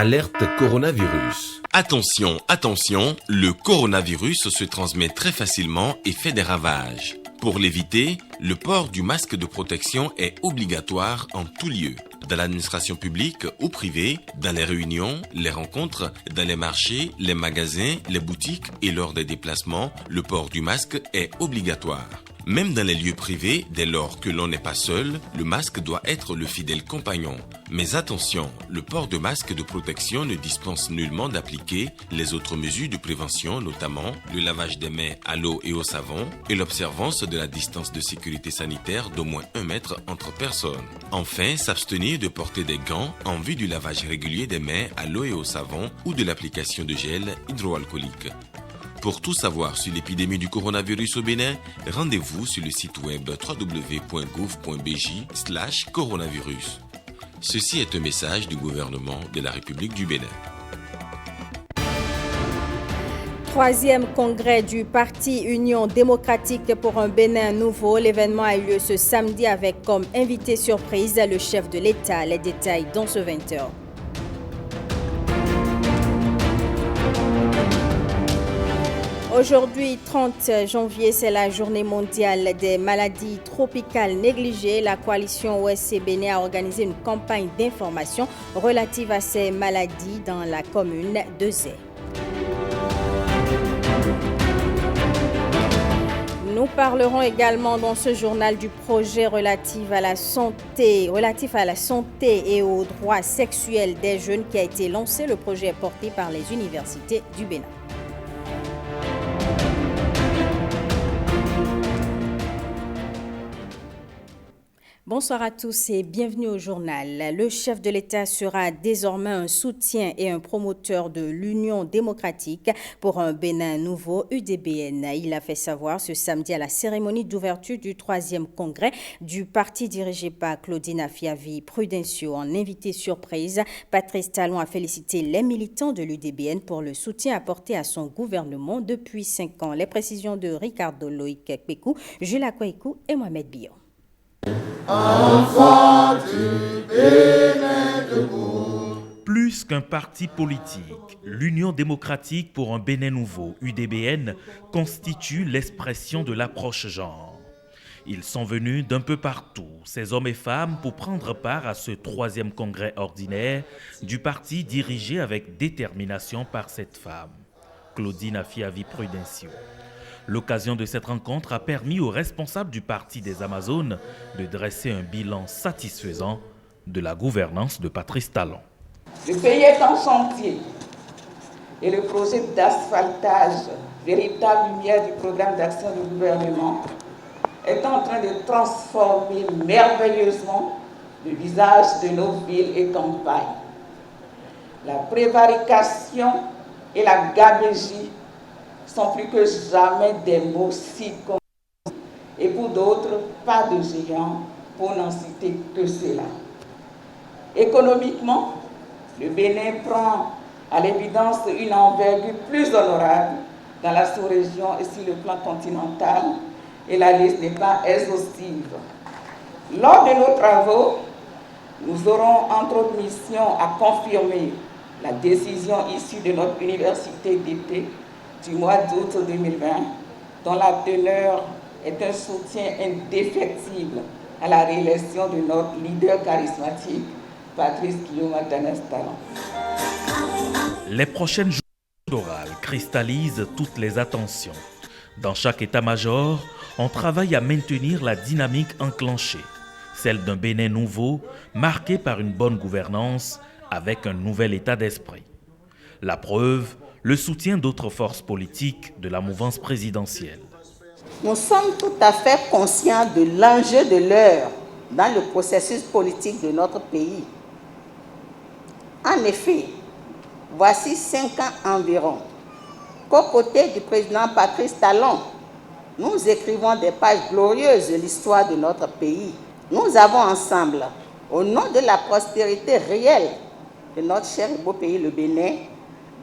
Alerte coronavirus. Attention, attention, le coronavirus se transmet très facilement et fait des ravages. Pour l'éviter, le port du masque de protection est obligatoire en tout lieu. Dans l'administration publique ou privée, dans les réunions, les rencontres, dans les marchés, les magasins, les boutiques et lors des déplacements, le port du masque est obligatoire. Même dans les lieux privés, dès lors que l'on n'est pas seul, le masque doit être le fidèle compagnon. Mais attention, le port de masque de protection ne dispense nullement d'appliquer les autres mesures de prévention, notamment le lavage des mains à l'eau et au savon et l'observance de la distance de sécurité sanitaire d'au moins 1 mètre entre personnes. Enfin, s'abstenir de porter des gants en vue du lavage régulier des mains à l'eau et au savon ou de l'application de gel hydroalcoolique. Pour tout savoir sur l'épidémie du coronavirus au Bénin, rendez-vous sur le site web www.gouv.bj/coronavirus. Ceci est un message du gouvernement de la République du Bénin. 3e congrès du Parti Union démocratique pour un Bénin nouveau. L'événement a eu lieu ce samedi avec comme invité surprise le chef de l'État. Les détails dans ce 20h. Aujourd'hui, 30 janvier, c'est la journée mondiale des maladies tropicales négligées. La coalition OSC Bénin a organisé une campagne d'information relative à ces maladies dans la commune de Zé. Nous parlerons également dans ce journal du projet relatif à la santé et aux droits sexuels des jeunes qui a été lancé. Le projet est porté par les universités du Bénin. Bonsoir à tous et bienvenue au journal. Le chef de l'État sera désormais un soutien et un promoteur de l'Union démocratique pour un Bénin nouveau, UDBN. Il a fait savoir ce samedi à la cérémonie d'ouverture du 3e congrès du parti dirigé par Claudine Afiavi Prudencio. En invité surprise, Patrice Talon a félicité les militants de l'UDBN pour le soutien apporté à son gouvernement depuis 5 ans. Les précisions de Ricardo Loïc Kpekou, Jules Akwaikou et Mohamed Bion. Enfant du Bénin debout. Plus qu'un parti politique, l'Union démocratique pour un Bénin nouveau, UDBN, constitue l'expression de l'approche genre. Ils sont venus d'un peu partout, ces hommes et femmes, pour prendre part à ce 3e congrès ordinaire du parti dirigé avec détermination par cette femme, Claudine Afiavi Prudencio. L'occasion de cette rencontre a permis aux responsables du Parti des Amazones de dresser un bilan satisfaisant de la gouvernance de Patrice Talon. Le pays est en chantier et le projet d'asphaltage, véritable lumière du programme d'action du gouvernement, est en train de transformer merveilleusement le visage de nos villes et campagnes. La prévarication et la gabegie sont plus que jamais des mots si connus. Et pour d'autres, pas de géant, pour n'en citer que cela. Économiquement, le Bénin prend à l'évidence une envergure plus honorable dans la sous-région et sur le plan continental, et la liste n'est pas exhaustive. Lors de nos travaux, nous aurons entre autres mission à confirmer la décision issue de notre université d'été du mois d'août 2020, dont la teneur est un soutien indéfectible à la réélection de notre leader charismatique, Patrice Guillaume Talon. Les prochaines journées orales cristallisent toutes les attentions. Dans chaque état-major, on travaille à maintenir la dynamique enclenchée, celle d'un Bénin nouveau, marqué par une bonne gouvernance, avec un nouvel état d'esprit. La preuve, le soutien d'autres forces politiques de la mouvance présidentielle. Nous sommes tout à fait conscients de l'enjeu de l'heure dans le processus politique de notre pays. En effet, voici 5 ans environ qu'aux côtés du président Patrice Talon, nous écrivons des pages glorieuses de l'histoire de notre pays. Nous avons ensemble, au nom de la prospérité réelle de notre cher et beau pays, le Bénin,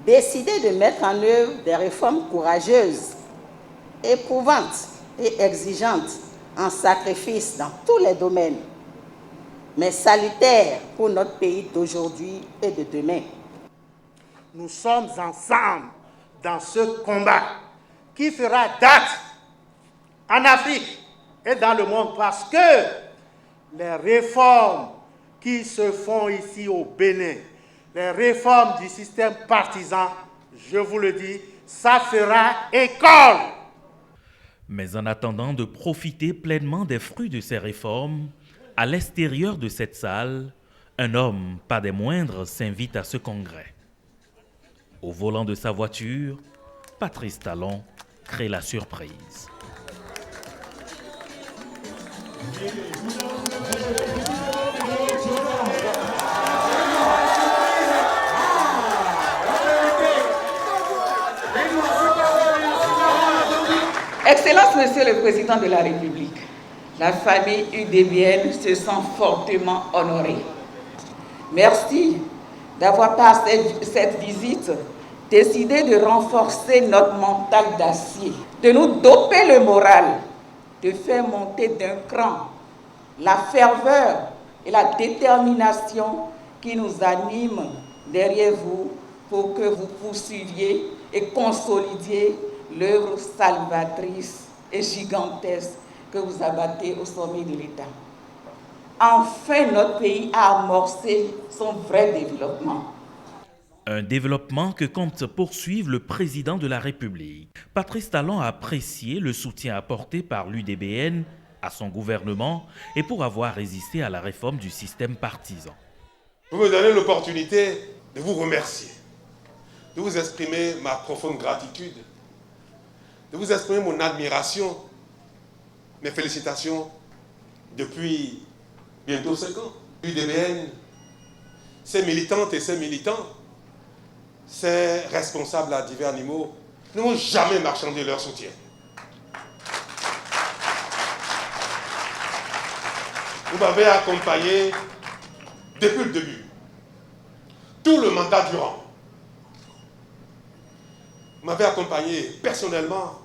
décidé de mettre en œuvre des réformes courageuses, éprouvantes et exigeantes en sacrifice dans tous les domaines, mais salutaires pour notre pays d'aujourd'hui et de demain. nous sommes ensemble dans ce combat qui fera date en Afrique et dans le monde, parce que les réformes qui se font ici au Bénin, les réformes du système partisan, je vous le dis, ça fera école. Mais en attendant de profiter pleinement des fruits de ces réformes, à l'extérieur de cette salle, un homme, pas des moindres, s'invite à ce congrès. Au volant de sa voiture, Patrice Talon crée la surprise. Excellence, Monsieur le Président de la République, la famille UDBN se sent fortement honorée. Merci d'avoir, par cette visite, décidé de renforcer notre mental d'acier, de nous doper le moral, de faire monter d'un cran la ferveur et la détermination qui nous animent derrière vous pour que vous poursuiviez et consolidiez l'œuvre salvatrice et gigantesque que vous abattez au sommet de l'État. Enfin, notre pays a amorcé son vrai développement. Un développement que compte poursuivre le président de la République. Patrice Talon a apprécié le soutien apporté par l'UDBN à son gouvernement et pour avoir résisté à la réforme du système partisan. Vous me donnez l'opportunité de vous remercier, de vous exprimer ma profonde gratitude, de vous exprimer mon admiration, mes félicitations depuis bientôt 5 ans. L'UDBN, ses militantes et ses militants, ses responsables à divers niveaux n'ont jamais marchandé leur soutien. Vous m'avez accompagné depuis le début, tout le mandat durant. Vous m'avez accompagné personnellement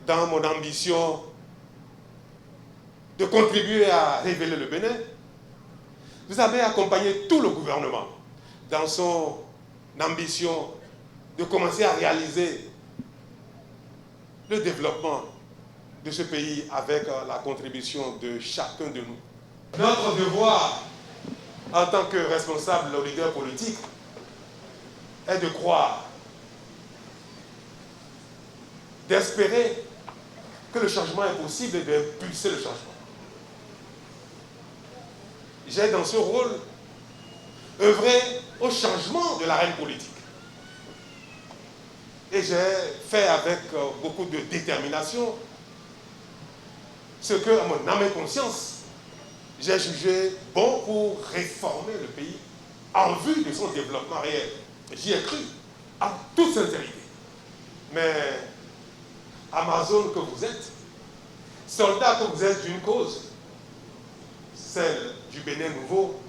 dans mon ambition de contribuer à révéler le Bénin. Vous avez accompagné tout le gouvernement dans son ambition de commencer à réaliser le développement de ce pays avec la contribution de chacun de nous. Notre devoir, en tant que responsable ou leader politique, est de croire, d'espérer que le changement est possible et d'impulser le changement. J'ai dans ce rôle œuvré au changement de l'arène politique. Et j'ai fait avec beaucoup de détermination ce que, à mon âme et conscience, j'ai jugé bon pour réformer le pays en vue de son développement réel. J'y ai cru, en toute sincérité. Mais Amazon que vous êtes, soldat que vous êtes d'une cause, celle du Bénin nouveau,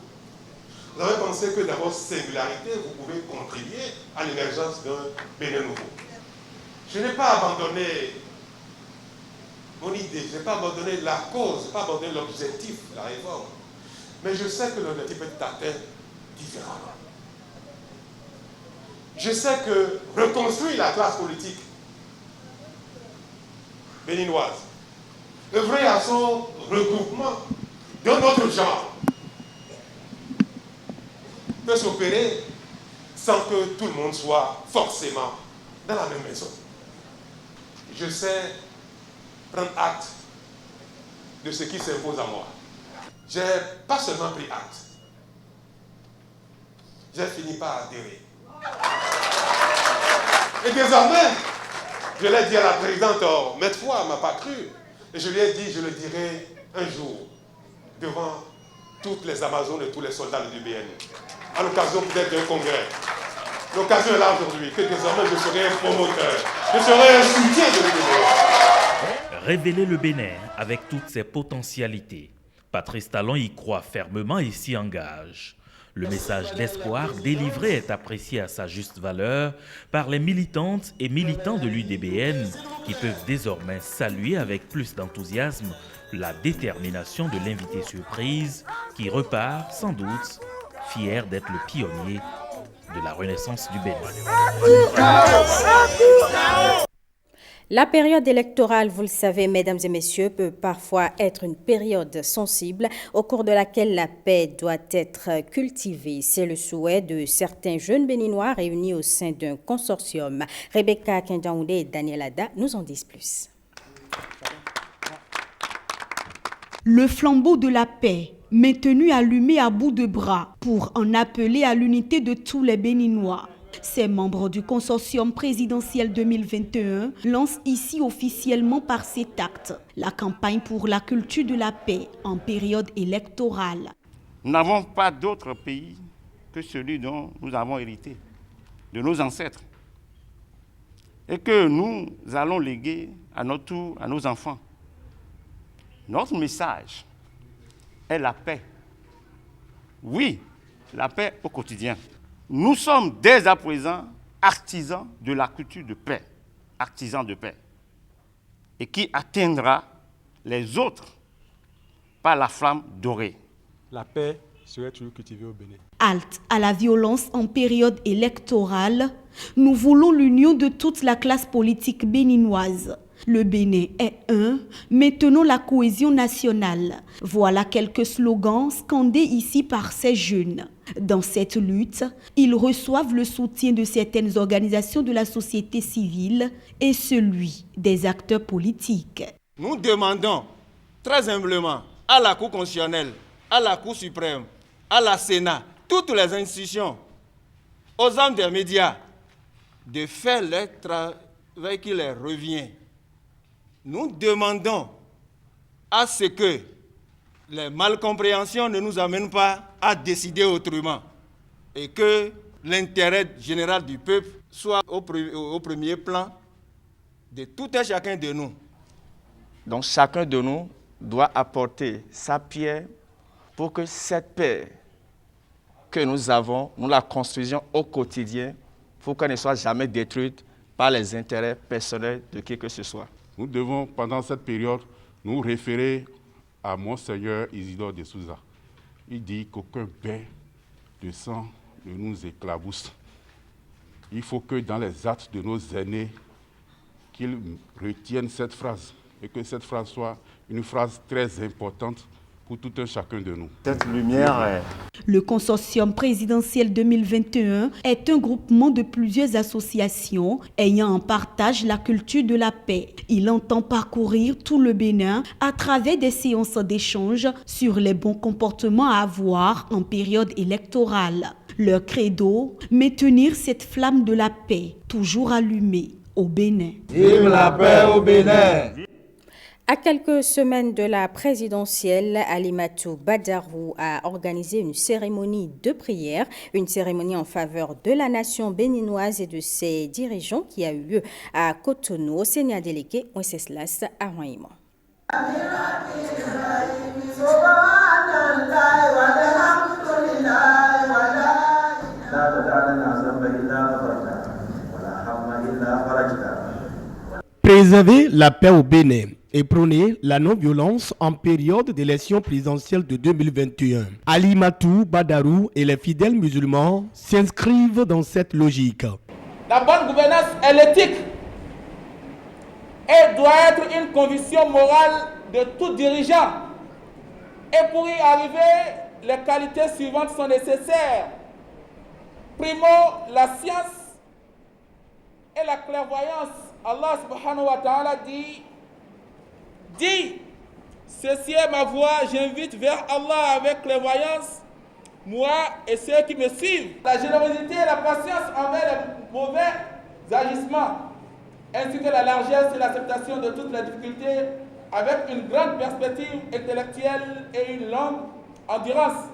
vous avez pensé que dans votre singularité, vous pouvez contribuer à l'émergence d'un Bénin nouveau. Je n'ai pas abandonné mon idée, je n'ai pas abandonné la cause, je n'ai pas abandonné l'objectif de la réforme. Mais je sais que l'objectif est atteint différemment. Je sais que reconstruire la classe politique béninoise, œuvrer à son regroupement d'un autre genre, peut s'opérer sans que tout le monde soit forcément dans la même maison. Je sais prendre acte de ce qui s'impose à moi. J'ai pas seulement pris acte, j'ai fini par adhérer. Et désormais, je l'ai dit à la présidente, maintes fois, elle ne m'a pas cru. Et je lui ai dit, je le dirai un jour, devant toutes les Amazones et tous les soldats de l'UDBN, à l'occasion peut-être d'un congrès. L'occasion est là aujourd'hui, que désormais je serai un promoteur, je serai un soutien de l'UDBN. Révéler le Bénin avec toutes ses potentialités. Patrice Talon y croit fermement et s'y engage. Le message d'espoir délivré est apprécié à sa juste valeur par les militantes et militants de l'UDBN qui peuvent désormais saluer avec plus d'enthousiasme la détermination de l'invité surprise qui repart sans doute fier d'être le pionnier de la Renaissance du Bénin. La période électorale, vous le savez, mesdames et messieurs, peut parfois être une période sensible au cours de laquelle la paix doit être cultivée. C'est le souhait de certains jeunes béninois réunis au sein d'un consortium. Rebecca Kendaoundé et Daniel Ada nous en disent plus. Le flambeau de la paix, maintenu allumé à bout de bras pour en appeler à l'unité de tous les Béninois. Ces membres du consortium présidentiel 2021 lancent ici officiellement par cet acte la campagne pour la culture de la paix en période électorale. Nous n'avons pas d'autre pays que celui dont nous avons hérité, de nos ancêtres, et que nous allons léguer à notre tour à nos enfants. Notre message est la paix. Oui, la paix au quotidien. Nous sommes dès à présent artisans de la culture de paix, artisans de paix, et qui atteindra les autres par la flamme dorée. La paix serait toujours cultivée au Bénin. Halte à la violence en période électorale, nous voulons l'union de toute la classe politique béninoise. Le Bénin est un, maintenons la cohésion nationale. Voilà quelques slogans scandés ici par ces jeunes. Dans cette lutte, ils reçoivent le soutien de certaines organisations de la société civile et celui des acteurs politiques. Nous demandons très humblement à la Cour constitutionnelle, à la Cour suprême, à la Sénat, toutes les institutions, aux hommes des médias, de faire le travail qui leur revient. Nous demandons à ce que les malcompréhensions ne nous amènent pas à décider autrement et que l'intérêt général du peuple soit au premier plan de tout un chacun de nous. Donc chacun de nous doit apporter sa pierre pour que cette paix que nous avons, nous la construisions au quotidien pour qu'elle ne soit jamais détruite par les intérêts personnels de qui que ce soit. Nous devons, pendant cette période, nous référer à Monseigneur Isidore de Souza. Il dit qu'aucun bain de sang ne nous éclabousse. Il faut que dans les actes de nos aînés, qu'ils retiennent cette phrase et que cette phrase soit une phrase très importante pour tout un chacun de nous. Cette lumière. Le consortium présidentiel 2021 est un groupement de plusieurs associations ayant en partage la culture de la paix. Il entend parcourir tout le Bénin à travers des séances d'échange sur les bons comportements à avoir en période électorale. Leur credo, maintenir cette flamme de la paix toujours allumée au Bénin. Vive la paix au Bénin! À quelques semaines de la présidentielle, Alimatou Badarou a organisé une cérémonie de prière, une cérémonie en faveur de la nation béninoise et de ses dirigeants qui a eu lieu à Cotonou, au Seigneur délégué Wenceslas Arwaïma. Préserver la paix au Bénin et prôner la non-violence en période d'élection présidentielle de 2021. Alimatou Badarou et les fidèles musulmans s'inscrivent dans cette logique. La bonne gouvernance est l'éthique et doit être une conviction morale de tout dirigeant. Et pour y arriver, les qualités suivantes sont nécessaires. Primo, la science et la clairvoyance. Allah subhanahu wa ta'ala dit, ceci est ma voix, j'invite vers Allah avec clairvoyance, moi et ceux qui me suivent. La générosité et la patience envers les mauvais agissements, ainsi que la largesse et l'acceptation de toutes les difficultés avec une grande perspective intellectuelle et une longue endurance.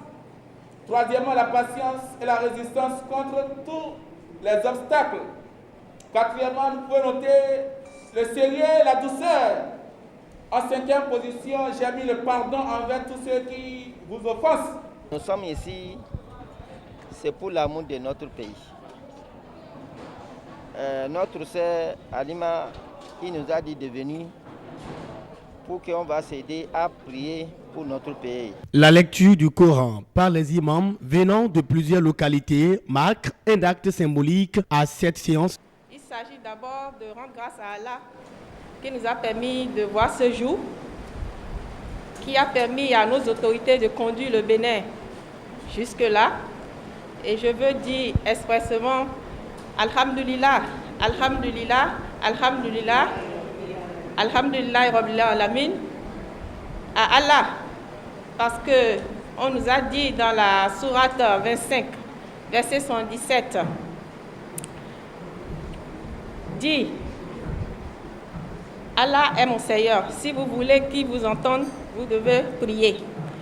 Troisièmement, la patience et la résistance contre tous les obstacles. Quatrièmement, nous pouvons noter le sérieux et la douceur. En cinquième position, j'ai mis le pardon envers tous ceux qui vous offensent. Nous sommes ici, c'est pour l'amour de notre pays. Notre sœur Alima, il nous a dit de venir pour qu'on va s'aider à prier pour notre pays. La lecture du Coran par les imams venant de plusieurs localités marque un acte symbolique à cette séance. Il s'agit d'abord de rendre grâce à Allah qui nous a permis de voir ce jour, qui a permis à nos autorités de conduire le Bénin jusque-là. Et je veux dire expressément Alhamdulillah, Alhamdulillah, Alhamdulillah, Alhamdulillah Rabbil Alamin à Allah. Parce que on nous a dit dans la sourate 25, verset 117, dit Allah est mon Seigneur. Si vous voulez qu'il vous entende, vous devez prier.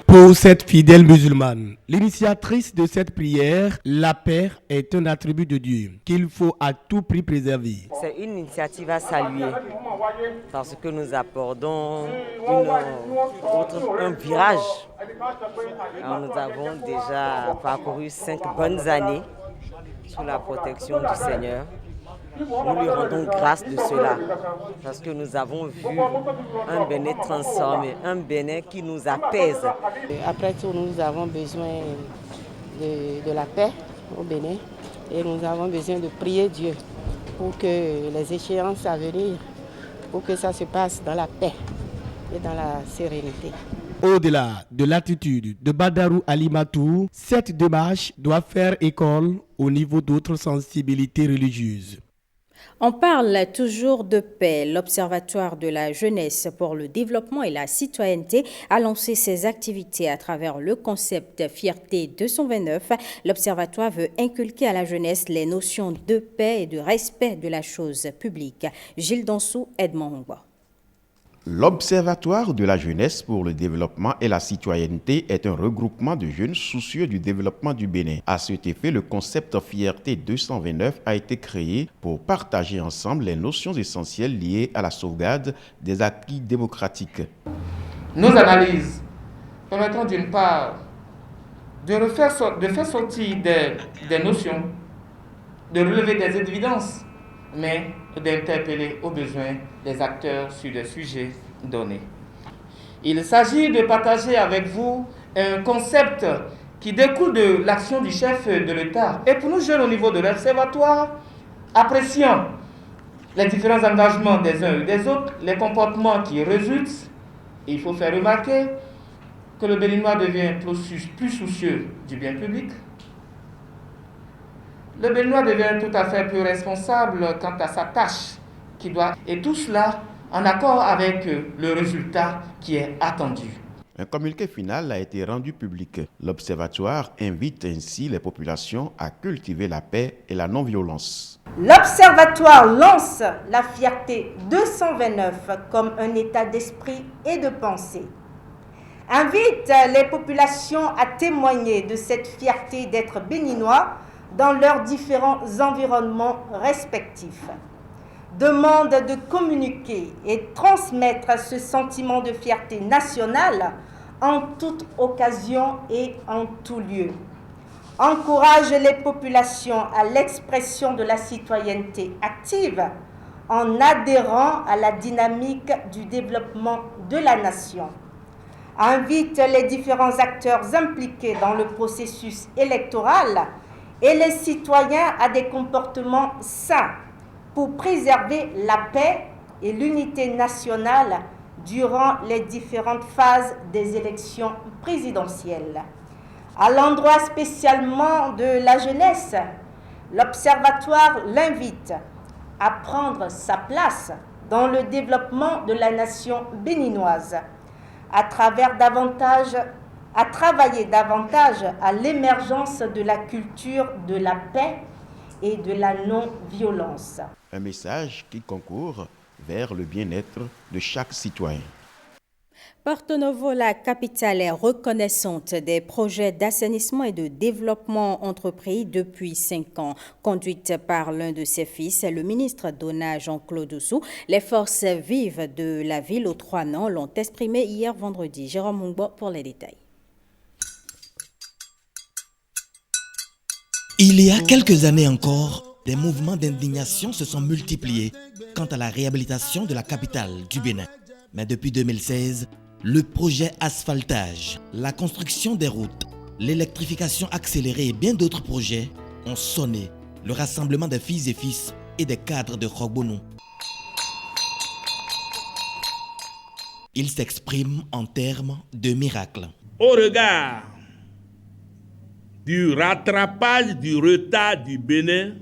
Pour cette fidèle musulmane, l'initiatrice de cette prière, la paix est un attribut de Dieu qu'il faut à tout prix préserver. C'est une initiative à saluer parce que nous abordons un virage. Alors, nous avons déjà parcouru 5 bonnes années sous la protection du Seigneur. Nous lui rendons grâce de cela, parce que nous avons vu un Bénin transformé, un Bénin qui nous apaise. Après tout, nous avons besoin de la paix au Bénin et nous avons besoin de prier Dieu pour que les échéances à venir, pour que ça se passe dans la paix et dans la sérénité. Au-delà de l'attitude de Badarou Alimatou, cette démarche doit faire école au niveau d'autres sensibilités religieuses. On parle toujours de paix. L'Observatoire de la jeunesse pour le développement et la citoyenneté a lancé ses activités à travers le concept Fierté 229. L'Observatoire veut inculquer à la jeunesse les notions de paix et de respect de la chose publique. Gilles Donsou, Edmond Hongwa. L'Observatoire de la jeunesse pour le développement et la citoyenneté est un regroupement de jeunes soucieux du développement du Bénin. À cet effet, le concept Fierté 229 a été créé pour partager ensemble les notions essentielles liées à la sauvegarde des acquis démocratiques. Nos analyses permettront d'une part de faire sortir des notions, de relever des évidences, mais d'interpeller aux besoins des acteurs sur des sujets donnés. Il s'agit de partager avec vous un concept qui découle de l'action du chef de l'État. Et pour nous jeunes au niveau de l'Observatoire, appréciant les différents engagements des uns et des autres, les comportements qui résultent, il faut faire remarquer que le Béninois devient plus soucieux du bien public. Le Béninois devient tout à fait plus responsable quant à sa tâche qui doit, et tout cela en accord avec le résultat qui est attendu. Un communiqué final a été rendu public. L'Observatoire invite ainsi les populations à cultiver la paix et la non-violence. L'Observatoire lance la Fierté 229 comme un état d'esprit et de pensée. Invite les populations à témoigner de cette fierté d'être béninois dans leurs différents environnements respectifs. Demande de communiquer et transmettre ce sentiment de fierté nationale en toute occasion et en tout lieu. Encourage les populations à l'expression de la citoyenneté active en adhérant à la dynamique du développement de la nation. Invite les différents acteurs impliqués dans le processus électoral et les citoyens à des comportements sains pour préserver la paix et l'unité nationale durant les différentes phases des élections présidentielles. À l'endroit spécialement de la jeunesse, l'Observatoire l'invite à prendre sa place dans le développement de la nation béninoise, à travailler davantage à l'émergence de la culture de la paix et de la non-violence. Un message qui concourt vers le bien-être de chaque citoyen. Porto Novo, la capitale, est reconnaissante des projets d'assainissement et de développement entrepris depuis 5 ans. Conduite par l'un de ses fils, le ministre Dona Jean-Claude Oussou, les forces vives de la ville aux 3 noms l'ont exprimé hier vendredi. Jérôme Mungbo pour les détails. Il y a quelques années encore, des mouvements d'indignation se sont multipliés quant à la réhabilitation de la capitale du Bénin. Mais depuis 2016, le projet asphaltage, la construction des routes, l'électrification accélérée et bien d'autres projets ont sonné le rassemblement des filles et fils et des cadres de Khogbonou. Ils s'expriment en termes de miracle. Au regard du rattrapage du retard du Bénin,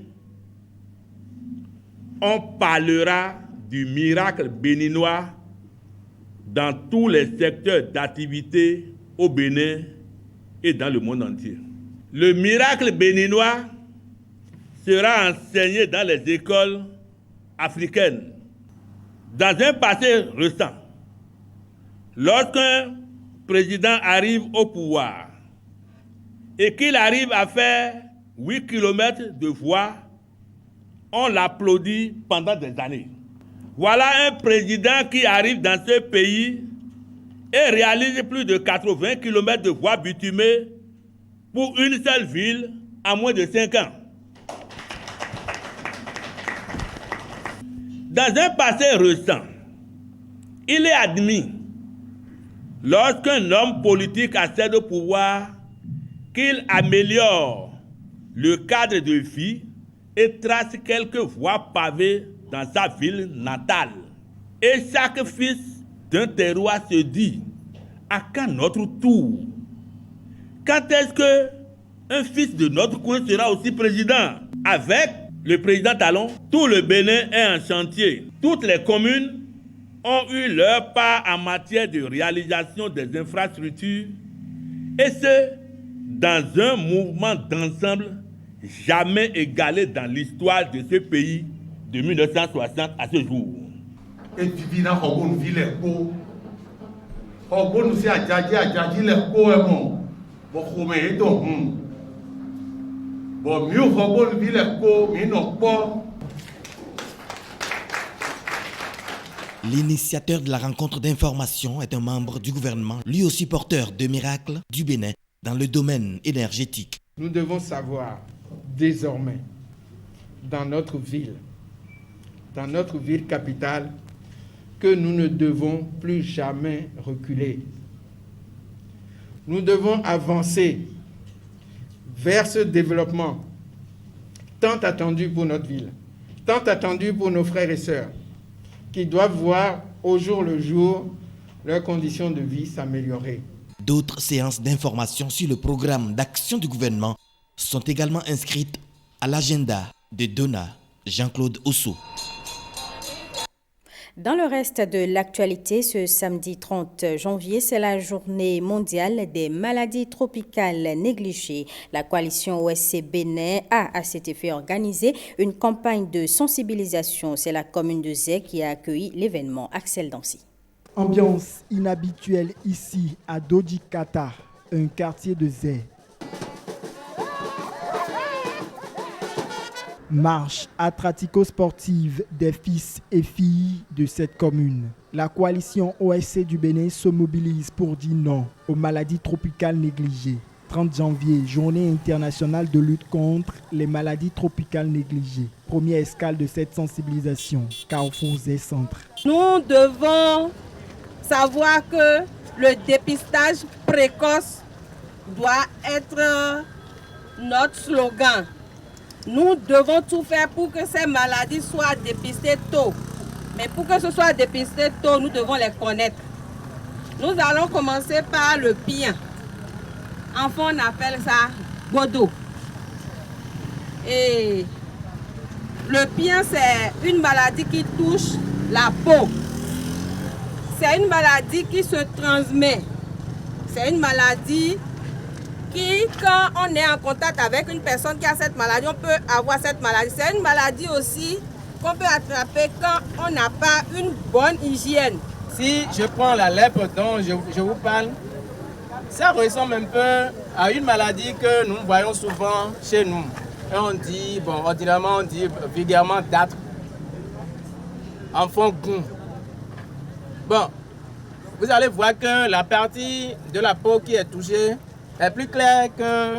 on parlera du miracle béninois dans tous les secteurs d'activité au Bénin et dans le monde entier. Le miracle béninois sera enseigné dans les écoles africaines. Dans un passé récent, lorsqu'un président arrive au pouvoir et qu'il arrive à faire 8 km de voies, on l'applaudit pendant des années. Voilà un président qui arrive dans ce pays et réalise plus de 80 km de voies bitumées pour une seule ville en moins de 5 ans. Dans un passé récent, il est admis, lorsqu'un homme politique accède au pouvoir, qu'il améliore le cadre de vie et trace quelques voies pavées dans sa ville natale. Et chaque fils d'un terroir se dit, à quand notre tour? Quand est-ce qu'un fils de notre coin sera aussi président? Avec le président Talon, tout le Bénin est en chantier. Toutes les communes ont eu leur part en matière de réalisation des infrastructures, et ce, dans un mouvement d'ensemble jamais égalé dans l'histoire de ce pays de 1960 à ce jour. Et Vivina Khogbonou ville ko. Khogbonou si adjaji le ko e mon. Bo khome e do Bo mieux Khogbonou ville ko mi no po. L'initiateur de la rencontre d'information est un membre du gouvernement, lui aussi porteur de miracles du Bénin dans le domaine énergétique. Nous devons savoir désormais dans notre ville capitale, que nous ne devons plus jamais reculer. Nous devons avancer vers ce développement tant attendu pour notre ville, tant attendu pour nos frères et sœurs, qui doivent voir au jour le jour leurs conditions de vie s'améliorer. D'autres séances d'information sur le programme d'action du gouvernement sont également inscrites à l'agenda de Dona Jean-Claude Osso. Dans le reste de l'actualité, ce samedi 30 janvier, c'est la journée mondiale des maladies tropicales négligées. La coalition OSC Bénin a à cet effet organisé une campagne de sensibilisation. C'est la commune de Zé qui a accueilli l'événement. Axel Dancy. Ambiance inhabituelle ici à Dodjikata, un quartier de Zé. Marche attratico-sportive des fils et filles de cette commune. La coalition OSC du Bénin se mobilise pour dire non aux maladies tropicales négligées. 30 janvier, journée internationale de lutte contre les maladies tropicales négligées. Première escale de cette sensibilisation, Carrefour Zé Centre. Nous devons savoir que le dépistage précoce doit être notre slogan. Nous devons tout faire pour que ces maladies soient dépistées tôt. Mais pour que ce soit dépisté tôt, nous devons les connaître. Nous allons commencer par le pien. Enfant, on appelle ça godo. Et le pien, c'est une maladie qui touche la peau. C'est une maladie qui se transmet. C'est une maladie qui, quand on est en contact avec une personne qui a cette maladie, on peut avoir cette maladie. C'est une maladie aussi qu'on peut attraper quand on n'a pas une bonne hygiène. Si je prends la lèpre dont je vous parle, ça ressemble un peu à une maladie que nous voyons souvent chez nous. Et on dit, bon, ordinairement, on dit vulgairement d'âtre, enfant goût. Bon, vous allez voir que la partie de la peau qui est touchée est plus claire que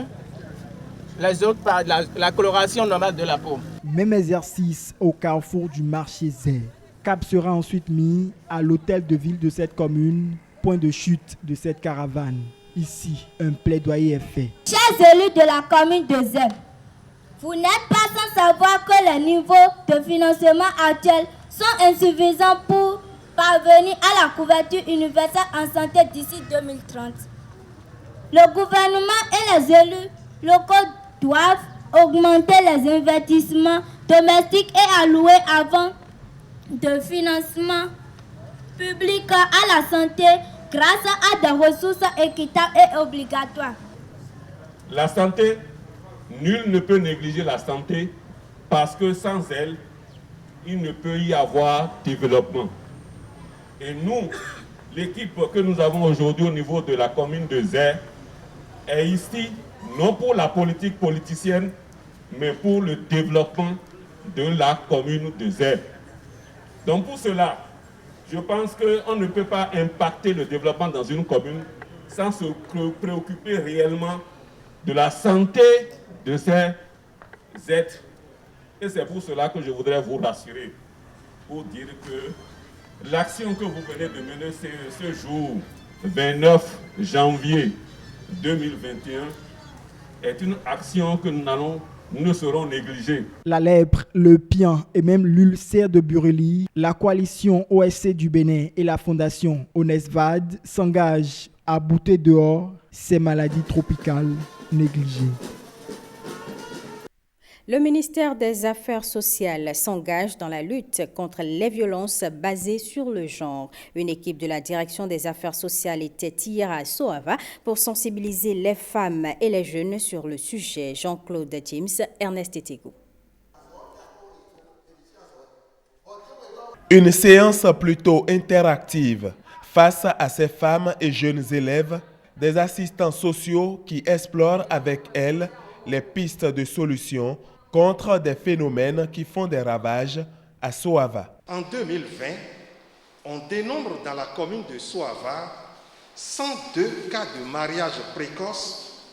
les autres parts, la coloration normale de la peau. Même exercice au carrefour du marché Zé. Cap sera ensuite mis à l'hôtel de ville de cette commune, point de chute de cette caravane. Ici, un plaidoyer est fait. Chers élus de la commune de Zé, vous n'êtes pas sans savoir que les niveaux de financement actuels sont insuffisants pour parvenir à la couverture universelle en santé d'ici 2030. Le gouvernement et les élus locaux doivent augmenter les investissements domestiques et allouer avant de financement public à la santé grâce à des ressources équitables et obligatoires. La santé, nul ne peut négliger la santé parce que sans elle, il ne peut y avoir développement. Et nous, l'équipe que nous avons aujourd'hui au niveau de la commune de Zé est ici non pour la politique politicienne, mais pour le développement de la commune de Zé. Donc pour cela, je pense qu'on ne peut pas impacter le développement dans une commune sans se préoccuper réellement de la santé de ces êtres. Et c'est pour cela que je voudrais vous rassurer, pour dire que l'action que vous venez de mener ce jour, 29 janvier 2021, est une action que nous ne serons négligés. La lèpre, le pian et même l'ulcère de Bureli, la coalition OSC du Bénin et la fondation Onesvad s'engagent à bouter dehors ces maladies tropicales négligées. Le ministère des Affaires sociales s'engage dans la lutte contre les violences basées sur le genre. Une équipe de la Direction des Affaires sociales était hier à Soava pour sensibiliser les femmes et les jeunes sur le sujet. Jean-Claude James, Ernest Etegou. Une séance plutôt interactive face à ces femmes et jeunes élèves, des assistants sociaux qui explorent avec elles les pistes de solutions contre des phénomènes qui font des ravages à Soava. En 2020, on dénombre dans la commune de Soava 102 cas de mariage précoce,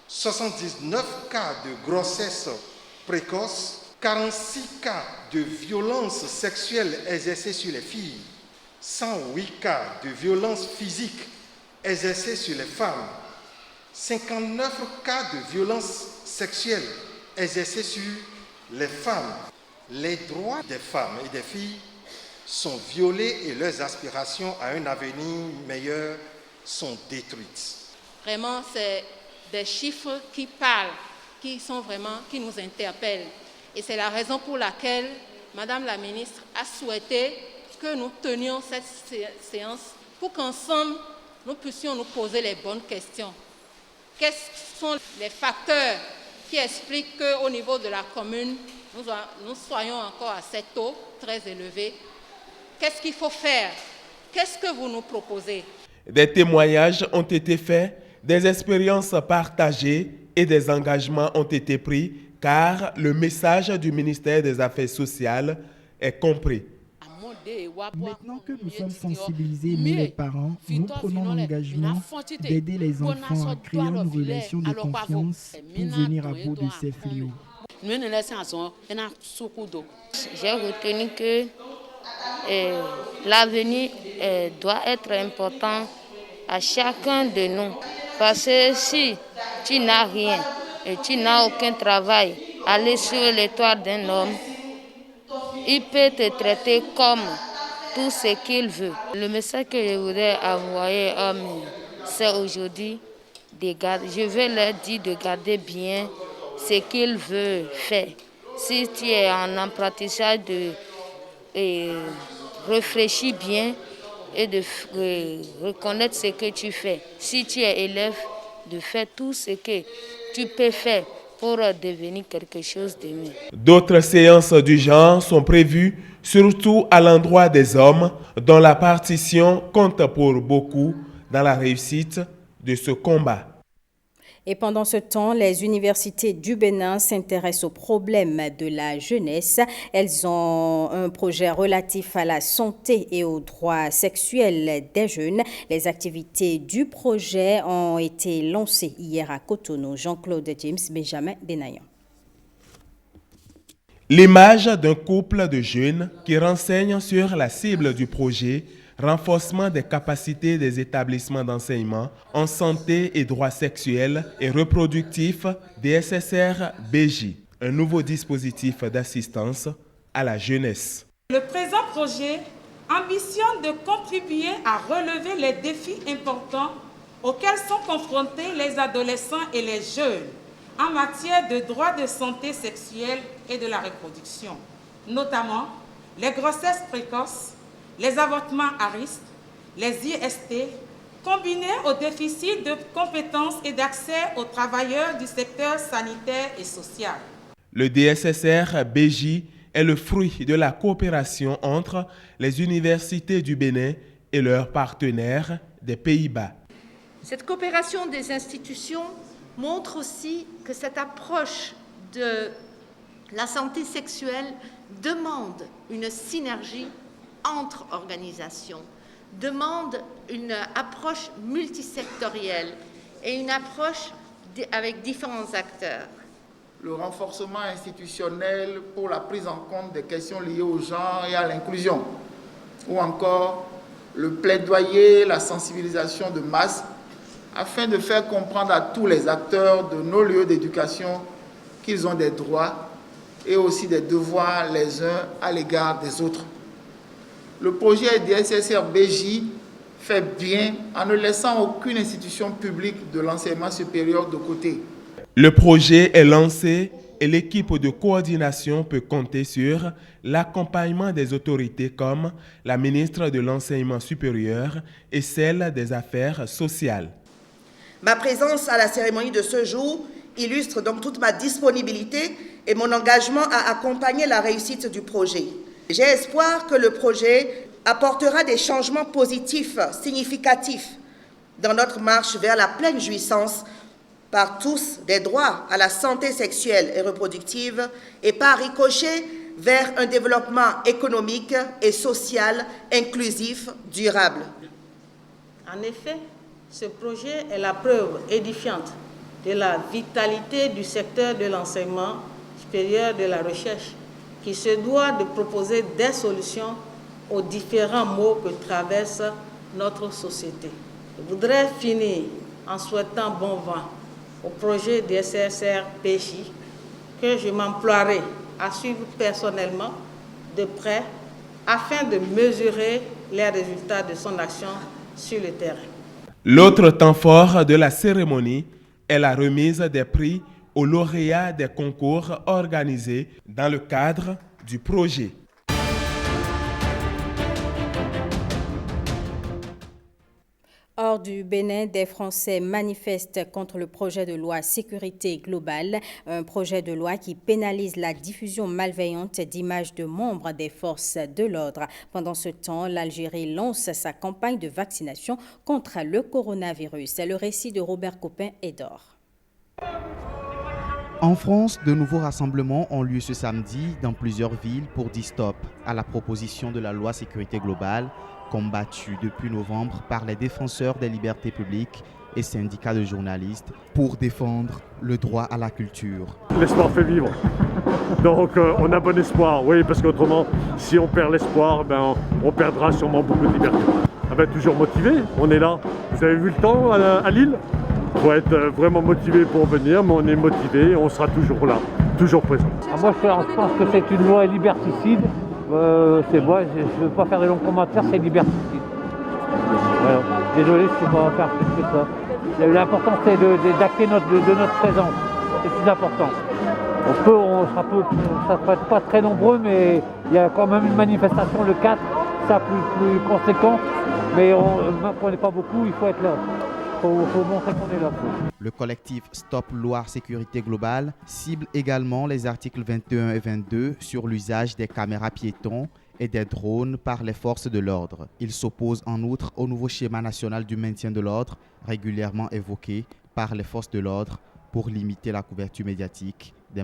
79 cas de grossesse précoce, 46 cas de violences sexuelles exercées sur les filles, 108 cas de violences physiques exercées sur les femmes, 59 cas de violences sexuelles exercées sur les femmes. Les droits des femmes et des filles sont violés et leurs aspirations à un avenir meilleur sont détruites. Vraiment, c'est des chiffres qui parlent, qui nous interpellent. Et c'est la raison pour laquelle Madame la ministre a souhaité que nous tenions cette séance pour qu'ensemble, nous puissions nous poser les bonnes questions. Quels sont les facteurs qui expliquent qu'au niveau de la commune, nous soyons encore à ces taux très élevés? Qu'est-ce qu'il faut faire? Qu'est-ce que vous nous proposez? Des témoignages ont été faits, des expériences partagées et des engagements ont été pris car le message du ministère des Affaires sociales est compris. Maintenant que nous sommes sensibilisés, nous les parents, nous prenons l'engagement d'aider les enfants à créer une relation de confiance pour venir à bout de ces fléaux. J'ai retenu que l'avenir doit être important à chacun de nous. Parce que si tu n'as rien et tu n'as aucun travail, aller sur le toit d'un homme, il peut te traiter comme tout ce qu'il veut. Le message que je voudrais envoyer aux hommes, c'est aujourd'hui, je veux leur dire de garder bien ce qu'ils veulent faire. Si tu es en apprentissage, de réfléchir bien et de reconnaître ce que tu fais. Si tu es élève, de faire tout ce que tu peux faire pour devenir quelque chose de mieux. D'autres séances du genre sont prévues, surtout à l'endroit des hommes, dont la partition compte pour beaucoup dans la réussite de ce combat. Et pendant ce temps, les universités du Bénin s'intéressent aux problèmes de la jeunesse. Elles ont un projet relatif à la santé et aux droits sexuels des jeunes. Les activités du projet ont été lancées hier à Cotonou. Jean-Claude James, Benjamin Benayan. L'image d'un couple de jeunes qui renseigne sur la cible du projet, renforcement des capacités des établissements d'enseignement en santé et droits sexuels et reproductifs DSSR-BJ, un nouveau dispositif d'assistance à la jeunesse. Le présent projet ambitionne de contribuer à relever les défis importants auxquels sont confrontés les adolescents et les jeunes en matière de droits de santé sexuelle et de la reproduction, notamment les grossesses précoces, les avortements à risque, les IST, combinés au déficit de compétences et d'accès aux travailleurs du secteur sanitaire et social. Le DSSR-BJ est le fruit de la coopération entre les universités du Bénin et leurs partenaires des Pays-Bas. Cette coopération des institutions montre aussi que cette approche de la santé sexuelle demande une synergie entre organisations, demande une approche multisectorielle et une approche avec différents acteurs. Le renforcement institutionnel pour la prise en compte des questions liées au genre et à l'inclusion, ou encore le plaidoyer, la sensibilisation de masse, afin de faire comprendre à tous les acteurs de nos lieux d'éducation qu'ils ont des droits et aussi des devoirs les uns à l'égard des autres. Le projet DSSR-BJ fait bien en ne laissant aucune institution publique de l'enseignement supérieur de côté. Le projet est lancé et l'équipe de coordination peut compter sur l'accompagnement des autorités comme la ministre de l'Enseignement supérieur et celle des Affaires sociales. Ma présence à la cérémonie de ce jour illustre donc toute ma disponibilité et mon engagement à accompagner la réussite du projet. J'ai espoir que le projet apportera des changements positifs, significatifs dans notre marche vers la pleine jouissance par tous des droits à la santé sexuelle et reproductive et par ricochet vers un développement économique et social inclusif, durable. En effet, ce projet est la preuve édifiante de la vitalité du secteur de l'enseignement supérieur de la recherche qui se doit de proposer des solutions aux différents maux que traverse notre société. Je voudrais finir en souhaitant bon vent au projet DSSR-BJ que je m'emploierai à suivre personnellement de près afin de mesurer les résultats de son action sur le terrain. L'autre temps fort de la cérémonie est la remise des prix aux lauréats des concours organisés dans le cadre du projet. Hors du Bénin, des Français manifestent contre le projet de loi sécurité globale, un projet de loi qui pénalise la diffusion malveillante d'images de membres des forces de l'ordre. Pendant ce temps, l'Algérie lance sa campagne de vaccination contre le coronavirus. Le récit de Robert Copin-Edor. En France, de nouveaux rassemblements ont lieu ce samedi dans plusieurs villes pour dire stop à la proposition de la loi sécurité globale, combattue depuis novembre par les défenseurs des libertés publiques et syndicats de journalistes pour défendre le droit à la culture. L'espoir fait vivre. Donc on a bon espoir, oui, parce qu'autrement, si on perd l'espoir, on perdra sûrement beaucoup de liberté. Toujours motivé, on est là. Vous avez vu le temps à Lille ? Il faut être vraiment motivé pour venir, mais on est motivé, on sera toujours là, toujours présent. Moi je pense que c'est une loi liberticide. C'est moi, je ne veux pas faire de longs commentaires, c'est liberticide. Voilà. Désolé, je ne peux pas faire plus que ça. L'important c'est d'acter de notre présence, c'est plus important. Ça ne peut être pas très nombreux, mais il y a quand même une manifestation le 4, ça plus conséquent, mais on n'est pas beaucoup, il faut être là. Il faut montrer qu'on est là. Le collectif Stop Loi Sécurité Globale cible également les articles 21 et 22 sur l'usage des caméras piétons et des drones par les forces de l'ordre. Il s'oppose en outre au nouveau schéma national du maintien de l'ordre, régulièrement évoqué par les forces de l'ordre pour limiter la couverture médiatique des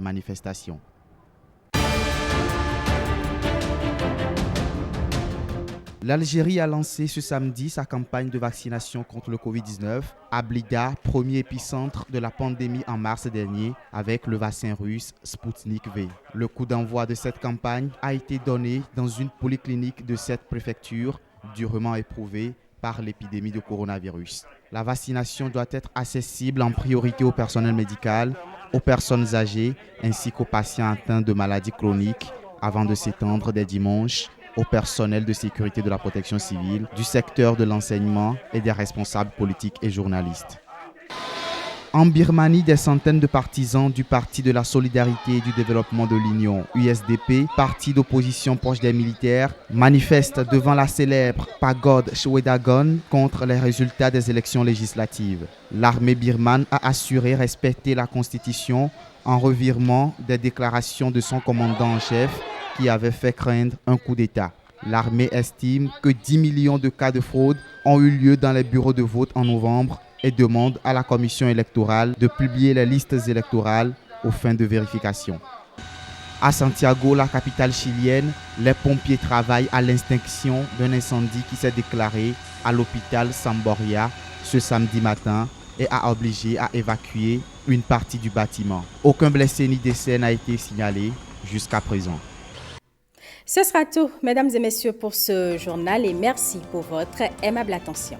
L'Algérie a lancé ce samedi sa campagne de vaccination contre le Covid-19 à Blida, premier épicentre de la pandémie en mars dernier, avec le vaccin russe Sputnik V. Le coup d'envoi de cette campagne a été donné dans une polyclinique de cette préfecture durement éprouvée par l'épidémie de coronavirus. La vaccination doit être accessible en priorité au personnel médical, aux personnes âgées ainsi qu'aux patients atteints de maladies chroniques avant de s'étendre dès dimanche au personnel de sécurité de la protection civile, du secteur de l'enseignement et des responsables politiques et journalistes. En Birmanie, des centaines de partisans du Parti de la Solidarité et du Développement de l'Union, USDP, parti d'opposition proche des militaires, manifestent devant la célèbre pagode Shwedagon contre les résultats des élections législatives. L'armée birmane a assuré respecter la Constitution en revirement des déclarations de son commandant en chef qui avait fait craindre un coup d'État. L'armée estime que 10 millions de cas de fraude ont eu lieu dans les bureaux de vote en novembre et demande à la commission électorale de publier les listes électorales aux fins de vérification. À Santiago, la capitale chilienne, les pompiers travaillent à l'extinction d'un incendie qui s'est déclaré à l'hôpital Samboria ce samedi matin et a obligé à évacuer une partie du bâtiment. Aucun blessé ni décès n'a été signalé jusqu'à présent. Ce sera tout, mesdames et messieurs, pour ce journal et merci pour votre aimable attention.